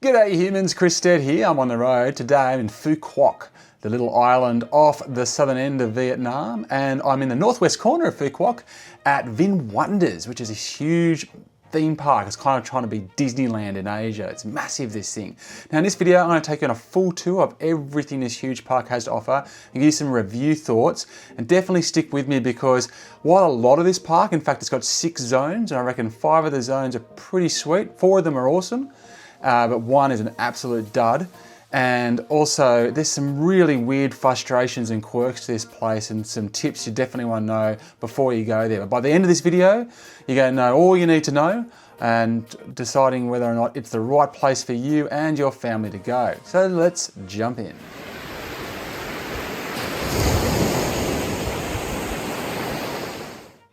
G'day humans, Chris Stead here. I'm on the road. Today I'm in Phu Quoc, the little island off the southern end of Vietnam, and I'm in the northwest corner of Phu Quoc at VinWonders, which is a huge theme park. It's kind of trying to be Disneyland in Asia. It's massive, this thing. Now in this video, I'm going to take you on a full tour of everything this huge park has to offer and give you some review thoughts. And definitely stick with me because while a lot of this park, in fact, it's got 6 zones, and I reckon 5 of the zones are pretty sweet. 4 of them are awesome, but 1 is an absolute dud. And also, there's some really weird frustrations and quirks to this place and some tips you definitely want to know before you go there. But by the end of this video, you're going to know all you need to know and deciding whether or not it's the right place for you and your family to go. So let's jump in.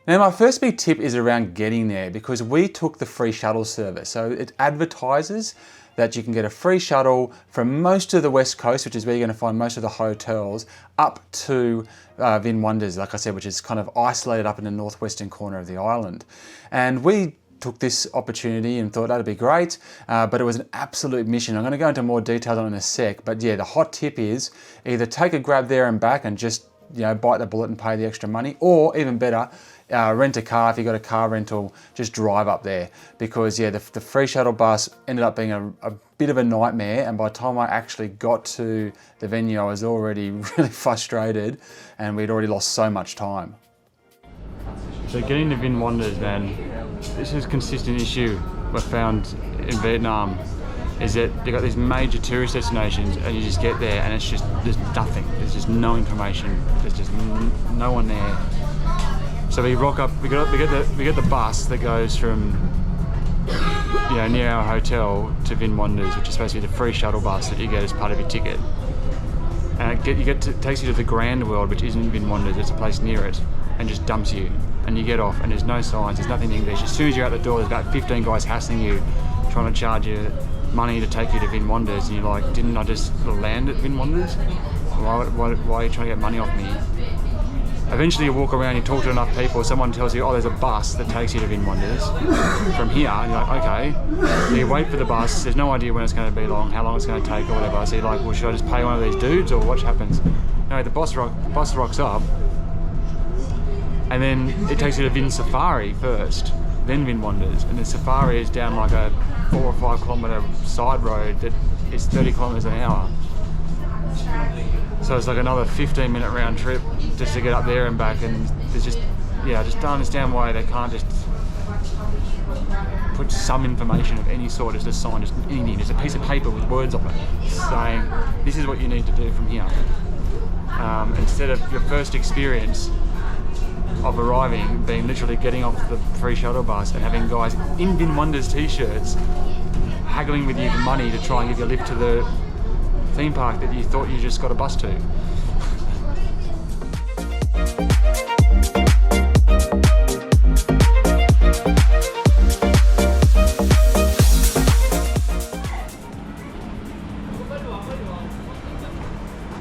Now my first big tip is around getting there because we took the free shuttle service. So it advertises that you can get a free shuttle from most of the west coast, which is where you're going to find most of the hotels, up to VinWonders, like I said, which is kind of isolated up in the northwestern corner of the island. And we took this opportunity and thought that'd be great, but it was an absolute mission. I'm going to go into more details on it in a sec, but yeah, the hot tip is either take a grab there and back and just bite the bullet and pay the extra money, or even better, rent a car. If you've got a car rental, just drive up there, because yeah, the free shuttle bus ended up being a bit of a nightmare, and by the time I actually got to the venue, I was already really frustrated and we'd already lost so much time. So getting to VinWonders, man, this is a consistent issue we've found in Vietnam, is that they've got these major tourist destinations and you just get there and it's just, there's nothing. There's just no information. There's just no one there. So we rock up, we get the bus that goes from, near our hotel to VinWonders, which is supposed to be the free shuttle bus that you get as part of your ticket. And it takes you to the Grand World, which isn't VinWonders, it's a place near it, and just dumps you. And you get off and there's no signs, there's nothing in English. As soon as you're out the door, there's about 15 guys hassling you, trying to charge you money to take you to VinWonders, and you're like, didn't I just land at VinWonders? Why are you trying to get money off me? Eventually you walk around, you talk to enough people, someone tells you, oh, there's a bus that takes you to VinWonders from here, and you're like, okay. So you wait for the bus, there's no idea when it's going to be long, how long it's going to take or whatever. So you're like, well, should I just pay one of these dudes or what happens? No, the bus rocks up, and then it takes you to Vin Safari first, then VinWonders, and the Safari is down like a 4 or 5 kilometre side road that is 30 kilometres an hour. So it's like another 15-minute round trip just to get up there and back, and there's just, I just don't understand why they can't just put some information of any sort, just a sign, just anything, just a piece of paper with words on it saying this is what you need to do from here. Instead of your first experience of arriving being literally getting off the free shuttle bus and having guys in VinWonders t-shirts haggling with you for money to try and give you a lift to the theme park that you thought you just got a bus to.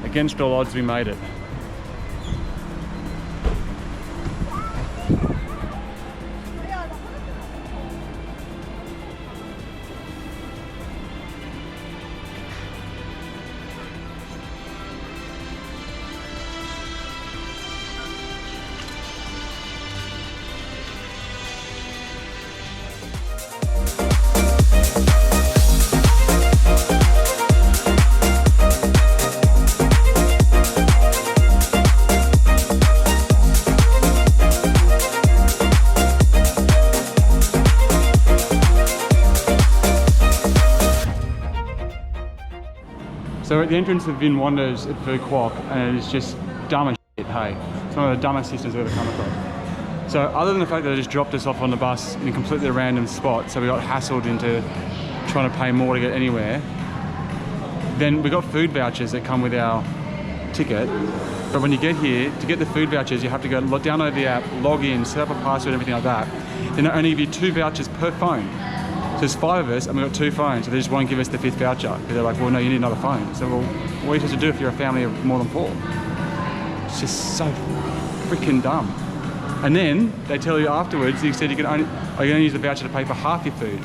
Against all odds, we made it. So we're at the entrance of VinWonders at Phu Quoc, and it is just dumb as shit, hey. It's one of the dumbest systems we've ever come across. So other than the fact that they just dropped us off on the bus in a completely random spot, so we got hassled into trying to pay more to get anywhere, then we got food vouchers that come with our ticket. But when you get here, to get the food vouchers, you have to go download the app, log in, set up a password, everything like that. Then they only give you 2 vouchers per phone. So there's 5 of us and we've got 2 phones, so they just won't give us the 5th voucher. Because they're like, well, no, you need another phone. So, well, what are you supposed to do if you're a family of more than 4? It's just so freaking dumb. And then they tell you afterwards, you said you can only use the voucher to pay for half your food.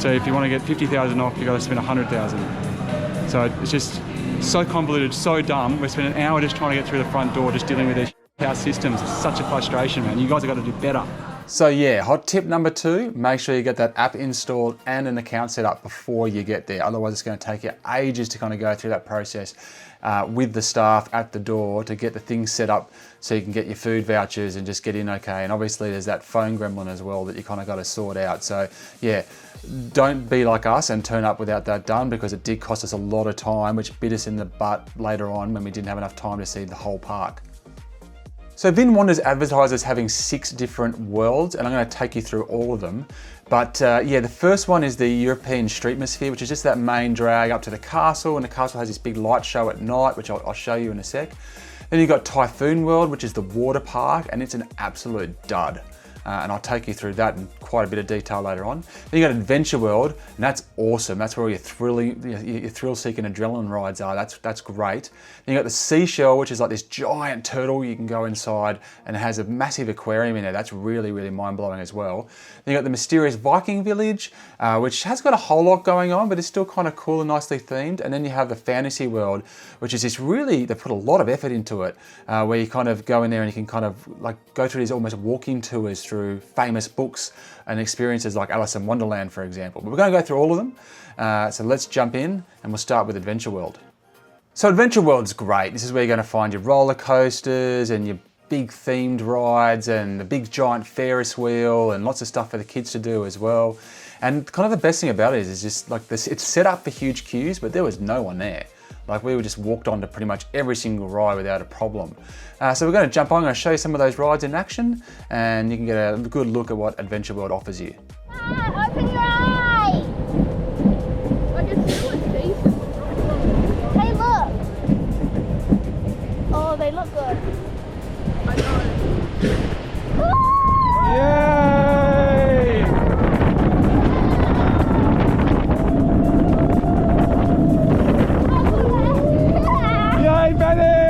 So if you want to get 50,000 off, you got to spend 100,000. So it's just so convoluted, so dumb. We spent an hour just trying to get through the front door, just dealing with these house systems. It's such a frustration, man. You guys have got to do better. So yeah, hot tip number 2, make sure you get that app installed and an account set up before you get there. Otherwise it's going to take you ages to kind of go through that process with the staff at the door to get the things set up so you can get your food vouchers and just get in okay. And obviously there's that phone gremlin as well that you kind of got to sort out. So yeah, don't be like us and turn up without that done, because it did cost us a lot of time, which bit us in the butt later on when we didn't have enough time to see the whole park. So VinWonders advertises having 6 different worlds, and I'm going to take you through all of them. But yeah, the first one is the European Streetmosphere, which is just that main drag up to the castle, and the castle has this big light show at night, which I'll show you in a sec. Then you've got Typhoon World, which is the water park, and it's an absolute dud. And I'll take you through that in quite a bit of detail later on. Then you got Adventure World, and that's awesome. That's where your thrill-seeking adrenaline rides are. That's great. Then you got the Sea Shell, which is like this giant turtle you can go inside, and it has a massive aquarium in there. That's really, really mind-blowing as well. Then you got the Mysterious Viking Village, which has got a whole lot going on, but it's still kind of cool and nicely themed. And then you have the Fantasy World, which is this really, they put a lot of effort into it, where you kind of go in there and you can kind of like go through these almost walking tours through famous books and experiences like Alice in Wonderland, for example. But we're going to go through all of them. So let's jump in and we'll start with Adventure World. So Adventure World's great. This is where you're going to find your roller coasters and your big themed rides and the big giant Ferris wheel and lots of stuff for the kids to do as well. And kind of the best thing about it is just like this, it's set up for huge queues, but there was no one there. Like we just walked on to pretty much every single ride without a problem. So we're going to jump on, I'm going to show you some of those rides in action, and you can get a good look at what Adventure World offers you. Open your eye! Like it's still decent. Hey, look! Oh, they look good. I know. Yay! Yay, Benny!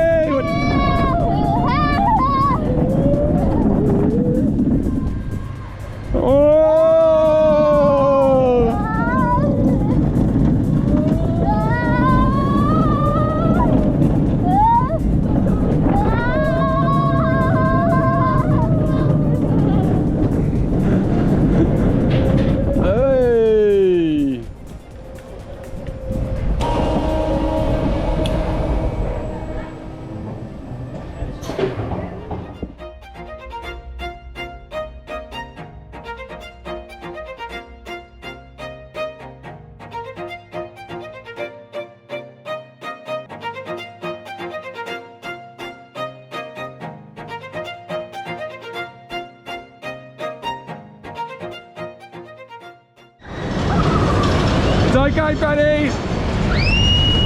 It's okay, buddy.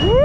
Woo!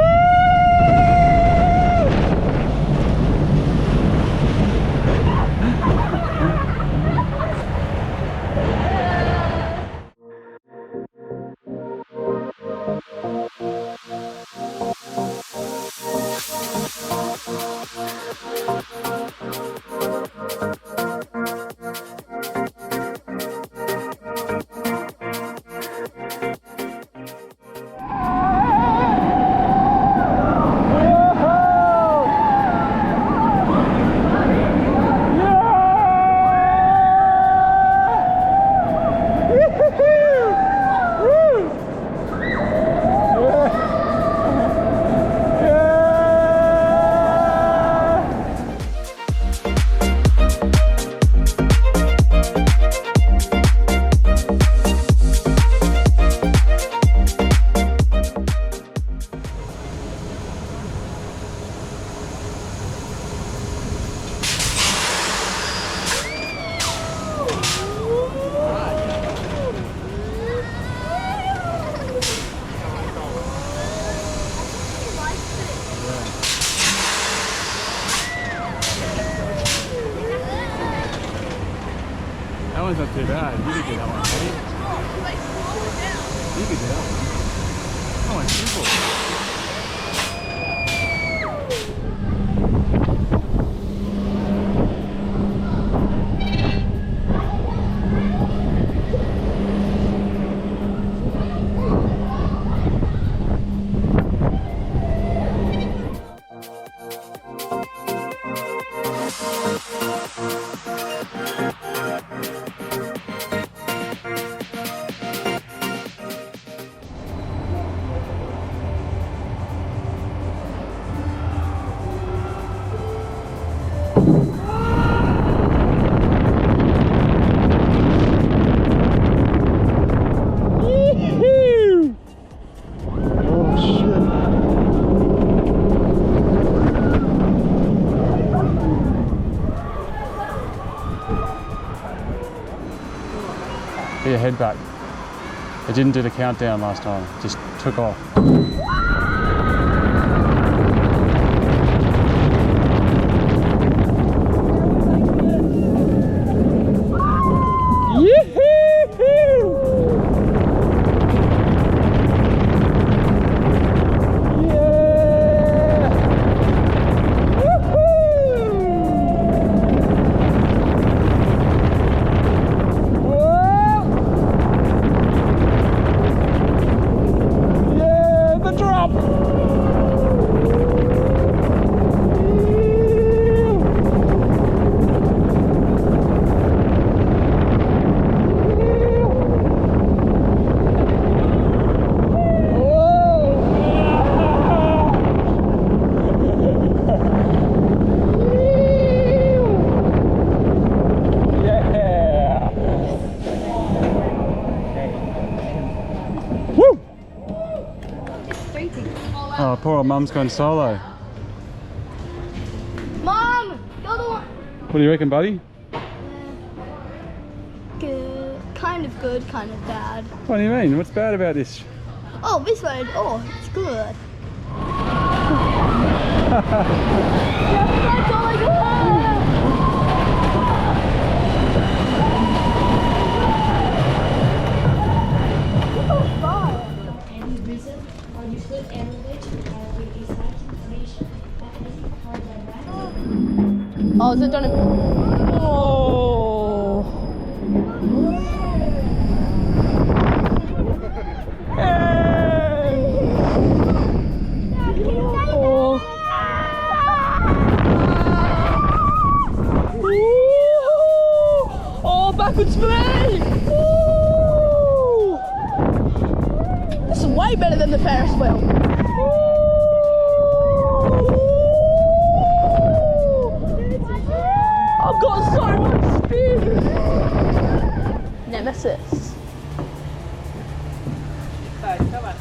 That one's not too bad. You could do that one, buddy. You could do that one. That one's simple. head back. It didn't do the countdown last time, it just took off. Oh, poor old mum's going solo. Mom, you're the one. What do you reckon, buddy? Good, kind of good, kind of bad. What do you mean? What's bad about this? Oh, this one. Oh, it's good. That's all I got. Oh, is it done? Oh. Oh, backwards for me! Ooh. This is way better than the Ferris wheel. I've got so much speed! Nemesis. Come on.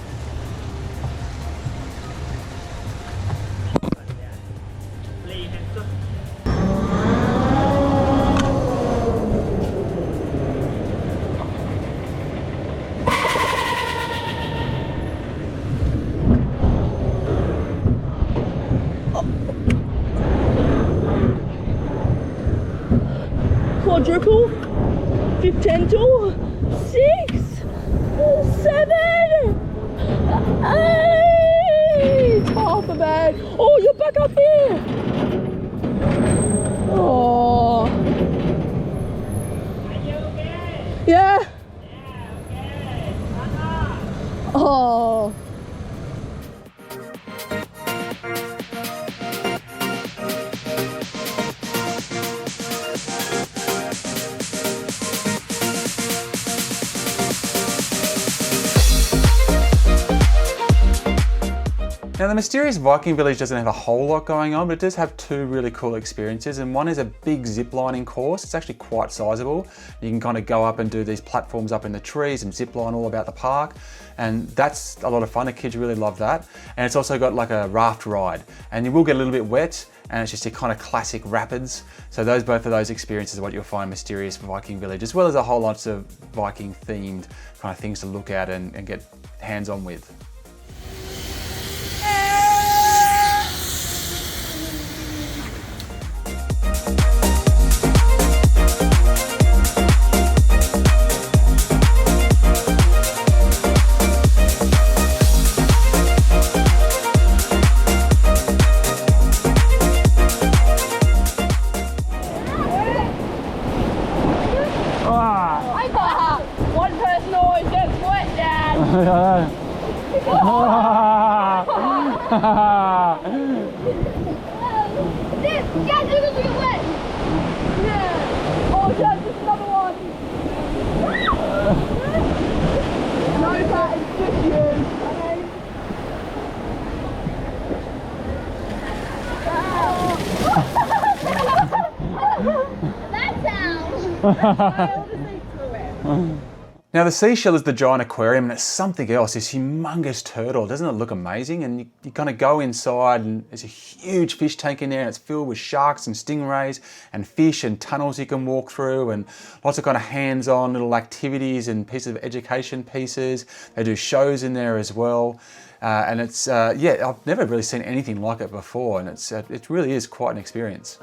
Quadruple, fiftental, 6, 7, 8, half a bag. Oh, you're back up here. Oh. Are you okay? Yeah. Yeah, okay. Oh. Now the Mysterious Viking Village doesn't have a whole lot going on, but it does have two really cool experiences, and one is a big ziplining course. It's actually quite sizable. You can kind of go up and do these platforms up in the trees and zipline all about the park, and that's a lot of fun. The kids really love that. And it's also got like a raft ride, and you will get a little bit wet, and it's just a kind of classic rapids. So both of those experiences are what you'll find in Mysterious Viking Village, as well as a whole lot of Viking themed kind of things to look at and get hands-on with. Now the seashell is the giant aquarium, and it's something else, this humongous turtle. Doesn't it look amazing? And you kind of go inside and there's a huge fish tank in there, and it's filled with sharks and stingrays and fish and tunnels you can walk through, and lots of kind of hands-on little activities and pieces of education pieces. They do shows in there as well. And it's, yeah, I've never really seen anything like it before, and it really is quite an experience.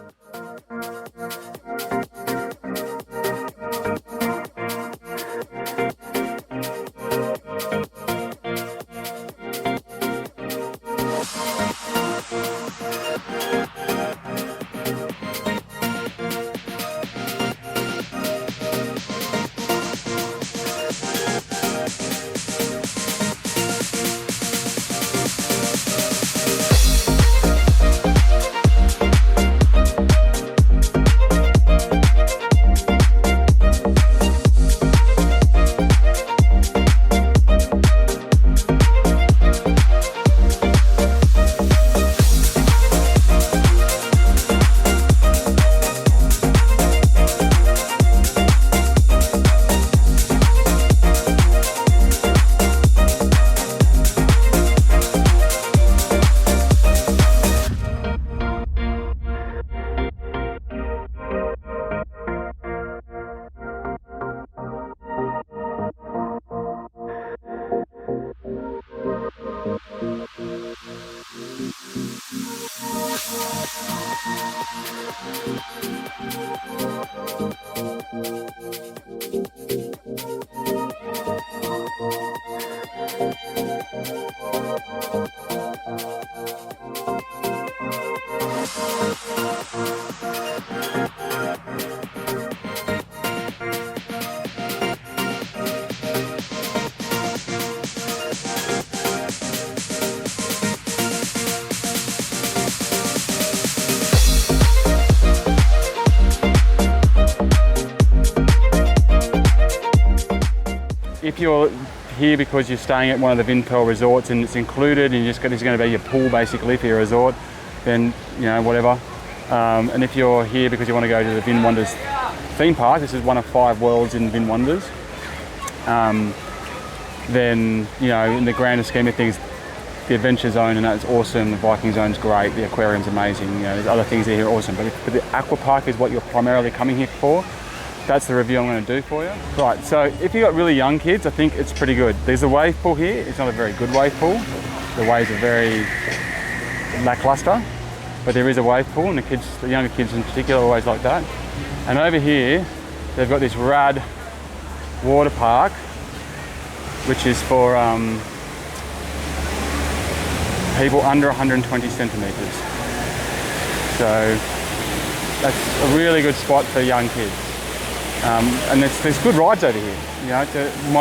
If you're here because you're staying at one of the Vinpearl resorts and it's included and this is going to be your pool basically for your resort, then, you know, whatever. And if you're here because you want to go to the VinWonders theme park, this is one of 5 worlds in VinWonders, then, you know, in the grander scheme of things, the adventure zone and that's awesome, the Viking zone's great, the aquarium's amazing, you know, there's other things here awesome, but the aqua park is what you're primarily coming here for. That's the review I'm going to do for you. Right, so if you've got really young kids, I think it's pretty good. There's a wave pool here. It's not a very good wave pool. The waves are very lackluster, but there is a wave pool, and the younger kids in particular always like that. And over here, they've got this rad water park, which is for people under 120 centimetres. So that's a really good spot for young kids. And there's good rides over here. You know,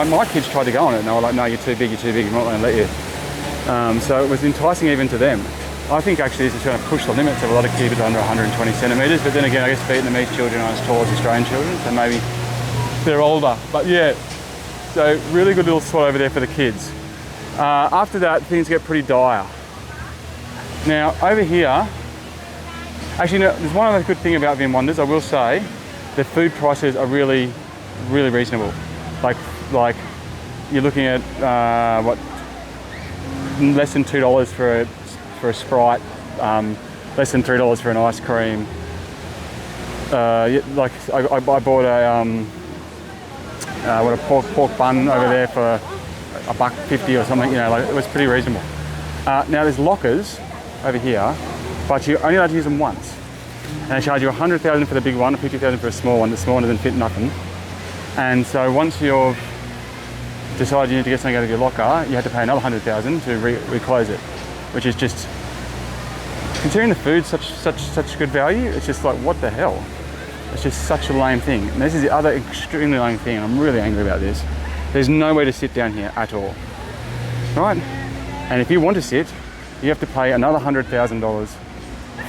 my kids tried to go on it and they were like, no, you're too big, we're not going to let you. So it was enticing even to them. I think actually this is going to push the limits of a lot of kids under 120 centimetres, but then again, I guess Vietnamese children aren't as tall as Australian children, so maybe they're older. But yeah, so really good little spot over there for the kids. After that, things get pretty dire. Now over here, actually no, there's one other good thing about VinWonders, I will say. The food prices are really, really reasonable. Like you're looking at what, less than $2 for a Sprite, less than $3 for an ice cream. Like I bought a pork bun over there for $1.50 or something. You know, like it was pretty reasonable. Now there's lockers over here, but you're only allowed to use them once. And they charge you $100,000 for the big one, $50,000 for a small one. The small one doesn't fit nothing. And so once you've decided you need to get something out of your locker, you have to pay another $100,000 to reclose it, which is just, considering the food such good value, it's just like, what the hell? It's just such a lame thing. And this is the other extremely lame thing, and I'm really angry about this. There's nowhere to sit down here at all, right? And if you want to sit, you have to pay another $100,000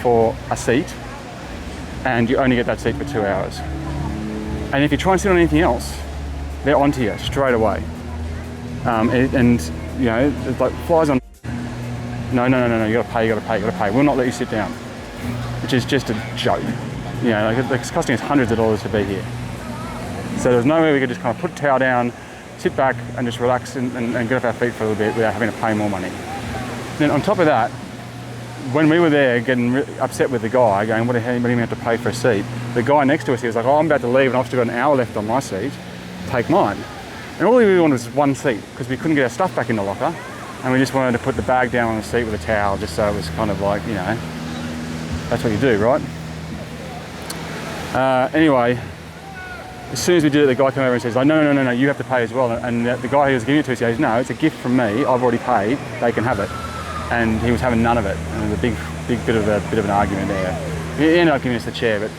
for a seat, and you only get that seat for 2 hours. And if you try and sit on anything else, they're onto you straight away. And you know, it's like flies on. No, you gotta pay. We'll not let you sit down. Which is just a joke. You know, like it's costing us hundreds of dollars to be here. So there's no way we could just kind of put a towel down, sit back and just relax and get off our feet for a little bit without having to pay more money. Then on top of that, when we were there getting upset with the guy, going, what do you mean have to pay for a seat? The guy next to us, he was like, oh, I'm about to leave and I've still got an hour left on my seat, take mine. And all we really wanted was one seat because we couldn't get our stuff back in the locker, and we just wanted to put the bag down on the seat with a towel just so it was kind of like, you know, that's what you do, right? Anyway, as soon as we did it, the guy came over and says, like, no, you have to pay as well. And the guy who was giving it to us says, no, it's a gift from me. I've already paid. They can have it. And he was having none of it. And there was a big bit of an argument there. He ended up giving us the chair, but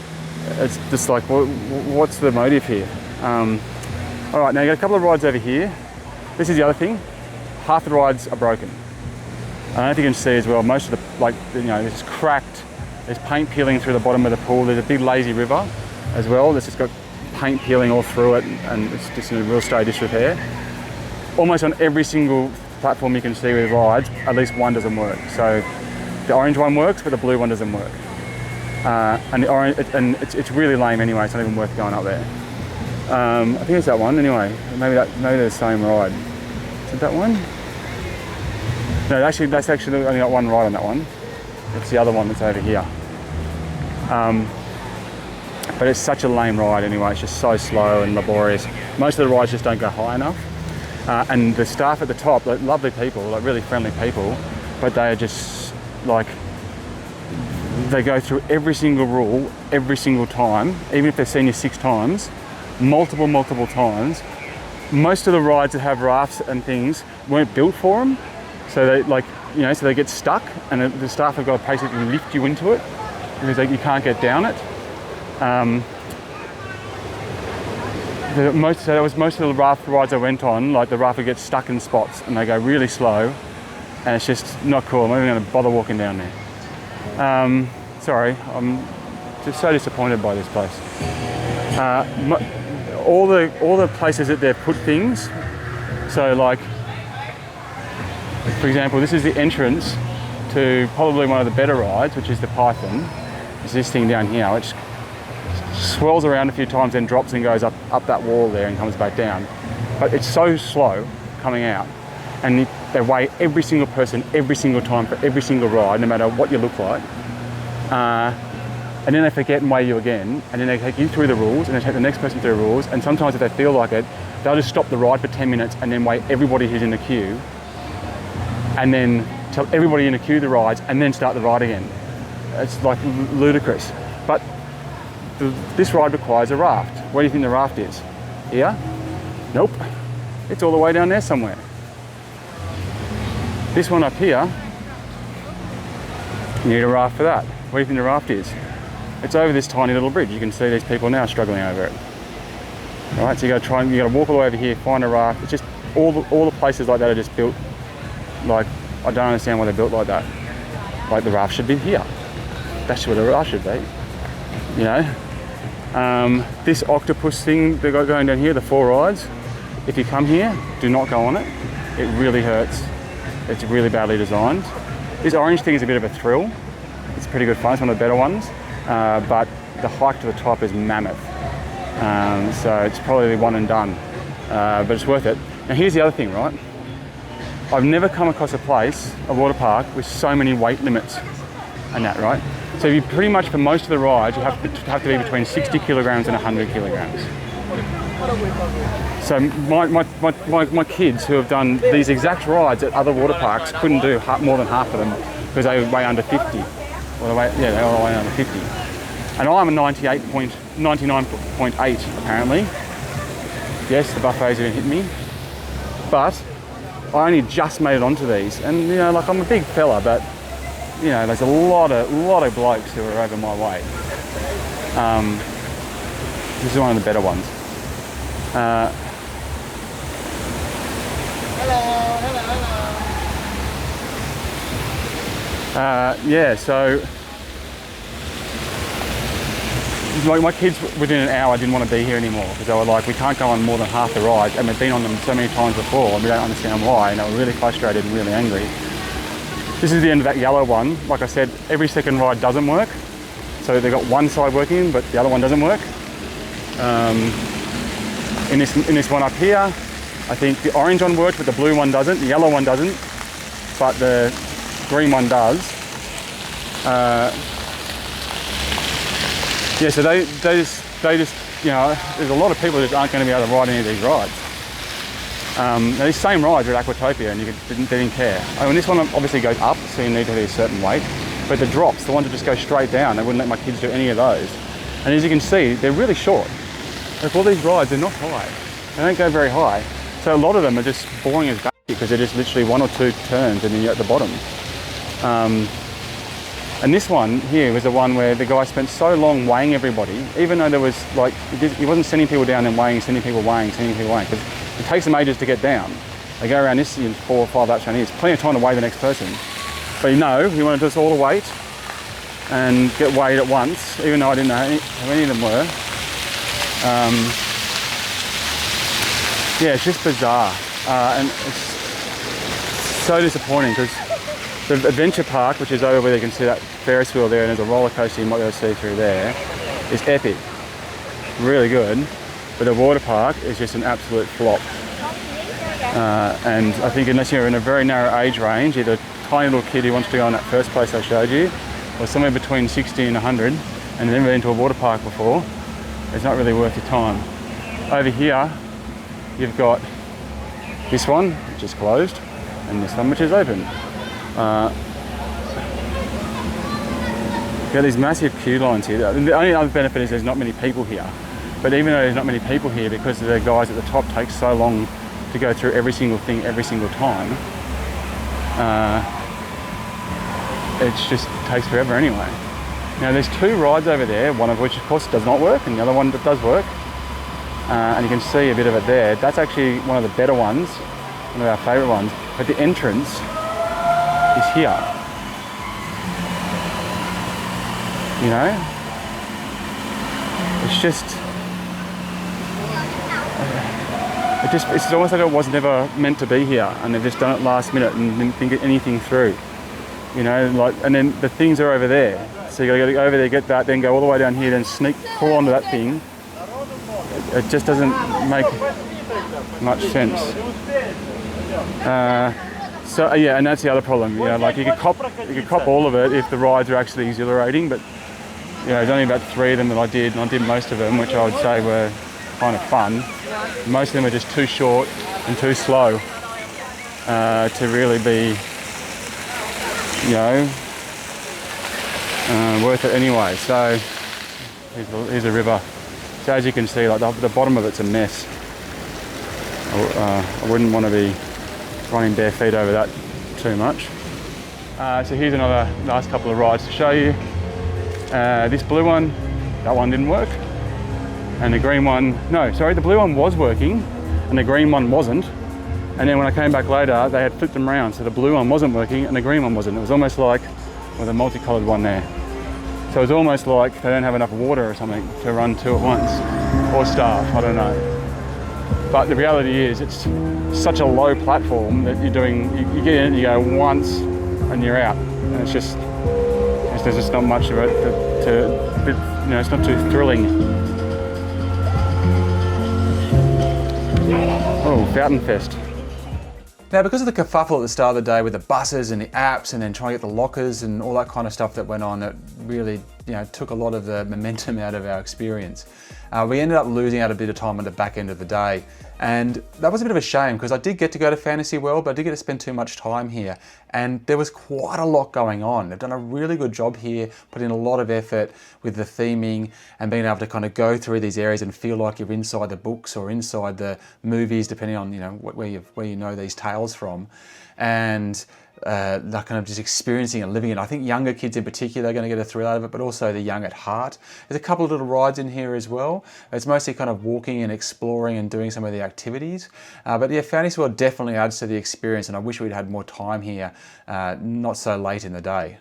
it's just like, what's the motive here? All right, now you got a couple of rides over here. This is the other thing. Half the rides are broken. I don't know if you can see as well. Most of the, like, you know, it's cracked. There's paint peeling through the bottom of the pool. There's a big lazy river as well. That's just got paint peeling all through it, and it's just in a real state of disrepair. Almost on every single platform you can see with rides, at least one doesn't work. So the orange one works, but the blue one doesn't work. And the orange, it's really lame anyway. It's not even worth going up there. I think it's that one anyway. Maybe they're the same ride. Is it that one? No, that's actually only got one ride on that one. It's the other one that's over here. But it's such a lame ride anyway. It's just so slow and laborious. Most of the rides just don't go high enough. And the staff at the top, like, lovely people, like really friendly people, but they are just like, they go through every single rule every single time, even if they've seen you 6 times, multiple times. Most of the rides that have rafts and things weren't built for them. So they, like, you know, so they get stuck, and the staff have got to basically lift you into it because you can't get down it. Most of the raft rides I went on, like the raft would get stuck in spots and they go really slow, and it's just not cool. I'm not even going to bother walking down there. Sorry, I'm just so disappointed by this place. All the places that they've put things, so like, for example, this is the entrance to probably one of the better rides, which is the Typhoon. It's this thing down here, which swirls around a few times, then drops and goes up that wall there and comes back down. But it's so slow coming out, and they weigh every single person every single time for every single ride, no matter what you look like. And then they forget and weigh you again, and then they take you through the rules, and they take the next person through the rules, and sometimes if they feel like it, they'll just stop the ride for 10 minutes and then weigh everybody who's in the queue, and then tell everybody in the queue the rides, and then start the ride again. It's like ludicrous. But this ride requires a raft. Where do you think the raft is? Here? Nope. It's all the way down there somewhere. This one up here, you need a raft for that. Where do you think the raft is? It's over this tiny little bridge. You can see these people now struggling over it. All right, so you got to walk all the way over here, find a raft. It's just all the places like that are just built. Like, I don't understand why they're built like that. Like, the raft should be here. That's where the raft should be. You know. This octopus thing they got going down here, the 4 rides. If you come here, do not go on it. It really hurts. It's really badly designed. This orange thing is a bit of a thrill. It's pretty good fun. It's one of the better ones. But the hike to the top is mammoth. So it's probably one and done. But it's worth it. Now here's the other thing, right? I've never come across a place, a water park, with so many weight limits and that, right? So you pretty much, for most of the rides, you have to be between 60 kilograms and 100 kilograms. So my kids who have done these exact rides at other water parks couldn't do more than half of them because they weigh under 50. Well, they all weigh under 50. And I'm a 99.8 apparently. Yes, the buffets have hit me. But I only just made it onto these. And, you know, like, I'm a big fella, but, you know, there's a lot of blokes who are over my weight. This is one of the better ones. Yeah, so my kids within an hour didn't want to be here anymore because they were like, we can't go on more than half the rides, and we've been on them so many times before and we don't understand why, and they were really frustrated and really angry. This is the end of that yellow one. Like I said, every second ride doesn't work, so they've got one side working but the other one doesn't work. In this one up here, I think the orange one works, but the blue one doesn't. The yellow one doesn't, but the green one does. Yeah, so they just, you know, there's a lot of people that aren't going to be able to ride any of these rides. Now these same rides are at Aquatopia, and they didn't care. I mean, this one obviously goes up, so you need to be a certain weight. But the drops, the ones that just go straight down, they wouldn't let my kids do any of those. And as you can see, they're really short. Like all these rides, they're not high. They don't go very high. So a lot of them are just boring as because they're just literally 1 or 2 turns and then you're at the bottom. And this one here was the one where the guy spent so long weighing everybody, even though there was like, he wasn't sending people down and weighing, sending people weighing, because it takes them ages to get down. They go around this in 4 or 5 laps around here. It's plenty of time to weigh the next person. But no, he wanted us all to wait and get weighed at once, even though I didn't know how many of them were. Yeah, it's just bizarre. And it's so disappointing because the adventure park, which is over where you can see that Ferris wheel there, and there's a roller coaster you might be able to see through there, is epic. Really good. But the water park is just an absolute flop. And I think unless you're in a very narrow age range, either a tiny little kid who wants to go in that first place I showed you, or somewhere between 60 and 100, and never been to a water park before, it's not really worth your time. Over here, you've got this one, which is closed, and this one, which is open. You've got these massive queue lines here. The only other benefit is there's not many people here. But even though there's not many people here, because the guys at the top take so long to go through every single thing every single time, it just takes forever anyway. Now there's 2 rides over there, one of which of course does not work, and the other one that does work. And you can see a bit of it there. That's actually one of the better ones, one of our favourite ones. But the entrance is here. You know? It's just... It's almost like it was never meant to be here, and they've just done it last minute and didn't think anything through. You know, like, and then the things are over there. So you gotta go over there, get that, then go all the way down here, then pull onto that thing. It just doesn't make much sense. So yeah, and that's the other problem. You know, like you could cop all of it if the rides are actually exhilarating, but you know, there's only about 3 of them that I did, and I did most of them, which I would say were kind of fun. Most of them are just too short and too slow to really be, you know, worth it anyway. So here's a river. So as you can see, like the bottom of it's a mess. I wouldn't want to be running bare feet over that too much. So here's another last couple of rides to show you. This blue one, that one didn't work. And the green one, no, sorry, the blue one was working and the green one wasn't. And then when I came back later, they had flipped them around. So the blue one wasn't working and the green one wasn't. It was almost like, with a multicolored one there. So it was almost like they don't have enough water or something to run 2 at once, or staff, I don't know. But the reality is it's such a low platform that you're doing, you get in, you go once and you're out. And it's just, there's just not much of it you know, it's not too thrilling. Oh, Fountain Fest. Now, because of the kerfuffle at the start of the day with the buses and the apps and then trying to get the lockers and all that kind of stuff that went on, that really, you know, took a lot of the momentum out of our experience. We ended up losing out a bit of time at the back end of the day. And that was a bit of a shame because I did get to go to Fantasy World, but I did get to spend too much time here. And there was quite a lot going on. They've done a really good job here, put in a lot of effort with the theming and being able to kind of go through these areas and feel like you're inside the books or inside the movies, depending on, you know, where you know these tales from. And they're kind of just experiencing and living it. I think younger kids in particular are going to get a thrill out of it, but also the young at heart. There's a couple of little rides in here as well. It's mostly kind of walking and exploring and doing some of the activities. But yeah, Fantasy World definitely adds to the experience, and I wish we'd had more time here, not so late in the day.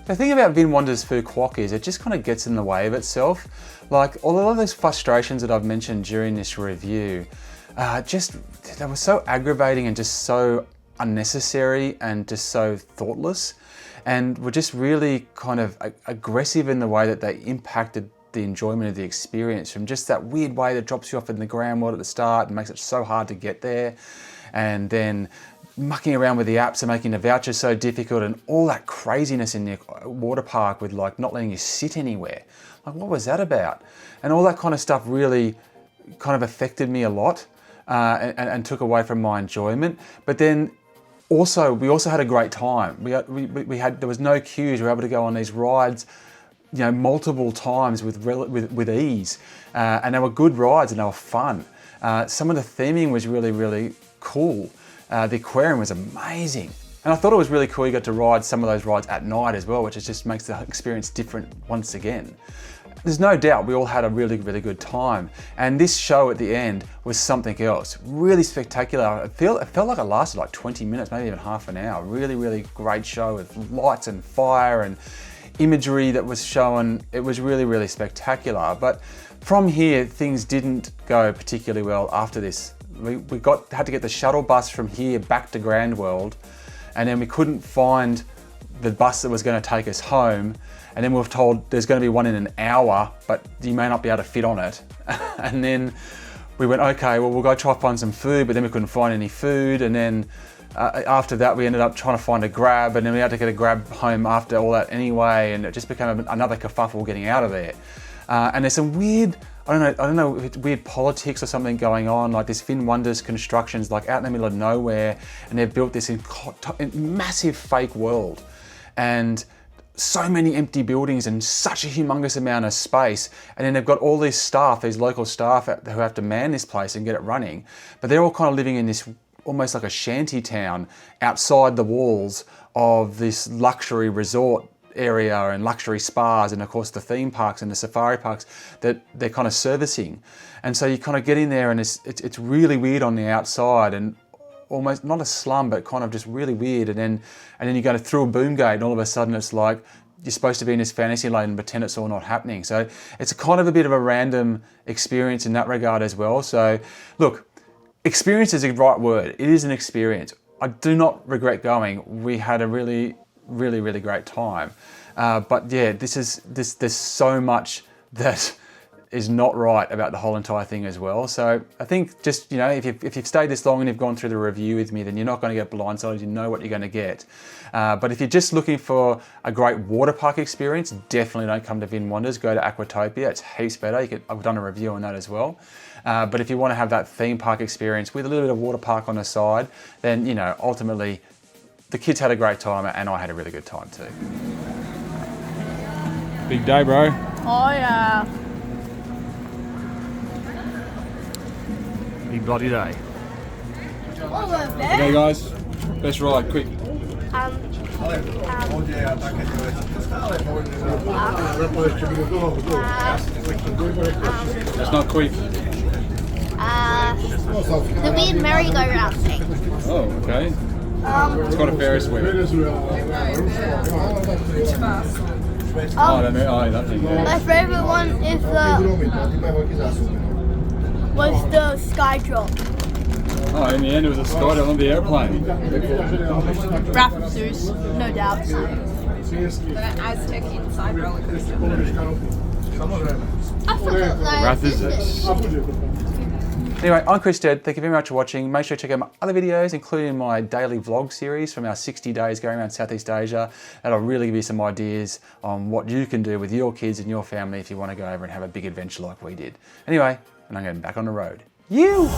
The thing about VinWonders Phu Quoc is it just kind of gets in the way of itself. Like all of those frustrations that I've mentioned during this review, they were so aggravating and just so unnecessary and just so thoughtless, and were just really kind of aggressive in the way that they impacted the enjoyment of the experience, from just that weird way that drops you off in the ground right at the start and makes it so hard to get there, and then mucking around with the apps and making the vouchers so difficult, and all that craziness in the water park with like not letting you sit anywhere. Like, what was that about? And all that kind of stuff really kind of affected me a lot and took away from my enjoyment. But then we also had a great time. There was no queues. We were able to go on these rides multiple times with ease, and they were good rides and they were fun. Some of the theming was really, really cool. The aquarium was amazing. And I thought it was really cool you got to ride some of those rides at night as well, which just makes the experience different once again. There's no doubt we all had a really, really good time. And this show at the end was something else. Really spectacular. It felt like it lasted like 20 minutes, maybe even half an hour. Really, really great show with lights and fire and imagery that was shown. It was really, really spectacular. But from here, things didn't go particularly well after this. We had to get the shuttle bus from here back to Grand World, and then we couldn't find the bus that was going to take us home. And then we were told there's going to be one in an hour, but you may not be able to fit on it. And then we went, okay, well, we'll go try to find some food, but then we couldn't find any food. And then after that, we ended up trying to find a grab, and then we had to get a grab home after all that anyway. And it just became another kerfuffle getting out of there. And there's some weird, I don't know if it's weird politics or something going on, like this VinWonders construction's like out in the middle of nowhere, and they've built this massive fake world. And so many empty buildings and such a humongous amount of space. And then they've got all these staff, these local staff who have to man this place and get it running. But they're all kind of living in this almost like a shanty town outside the walls of this luxury resort area and luxury spas, and of course the theme parks and the safari parks that they're kind of servicing. And so you kind of get in there and it's really weird on the outside, and almost not a slum, but kind of just really weird. And then you go through a boom gate, and all of a sudden it's like you're supposed to be in this fantasy land and pretend it's all not happening. So it's a kind of a bit of a random experience in that regard as well. So look, experience is the right word. It is an experience. I do not regret going. We had a really, really, really great time. But yeah, there's so much that is not right about the whole entire thing as well. So I think just, if you've stayed this long and you've gone through the review with me, then you're not going to get blindsided. You know what you're going to get. But if you're just looking for a great water park experience, definitely don't come to VinWonders. Go to Aquatopia. It's heaps better. I've done a review on that as well. But if you want to have that theme park experience with a little bit of water park on the side, then, ultimately the kids had a great time and I had a really good time too. Big day, bro. Oh yeah. Big bloody day. Okay, guys. Best ride, quick. That's not quick. The weird merry-go-round thing. Oh, okay. It's got a Ferris wheel. That thing. Yeah. My favourite one is the sky drop. Oh, in the end it was a sky on the airplane. Raft Zeus, no doubt. Aztec inside roller coaster. I forgot that. Wrath is this. Anyway, I'm Chris Stead. Thank you very much for watching. Make sure to check out my other videos, including my daily vlog series from our 60 days going around Southeast Asia. That'll really give you some ideas on what you can do with your kids and your family if you want to go over and have a big adventure like we did. Anyway, and I'm getting back on the road. You!